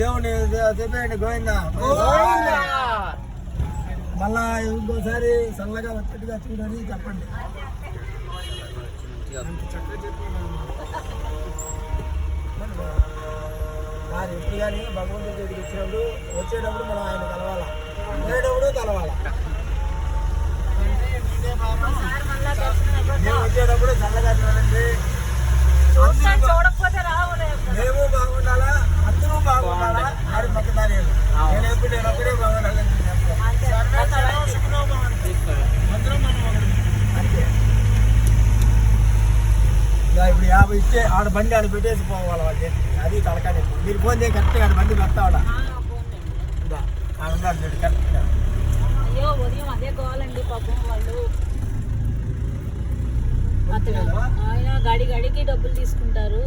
దేవుని చెప్పండి గోవిందా. మళ్ళా ఇంకోసారి చల్లగా వచ్చేట్టుగా చూడని చెప్పండి. ఎప్పుడు కానీ భగవంతుడి దగ్గరికి వచ్చినప్పుడు వచ్చేటప్పుడు మనం ఆయన కలవాలా, పోయేటప్పుడు కలవాలా. మేము వచ్చేటప్పుడు చల్లగా చూడండి. మేము బాగుండాలా, అందరూ బాగుండాలా. ఆడి పక్కదారి నేను ఒక్కడే బాగుండాలని అంతే. ఇప్పుడు 50 ఇచ్చే ఆడ బండి ఆడ పెట్టేసి పోవాలి వాళ్ళు. అది తలకాయ. మీరు ఫోన్ చేసి కరెక్ట్గా ఆడ బండి పెడతావాడా కరెక్ట్గా. అయ్యో ఉదయం అదే కావాలండి పాపం వాళ్ళు. ఆయన గడికి డబ్బులు తీసుకుంటారు.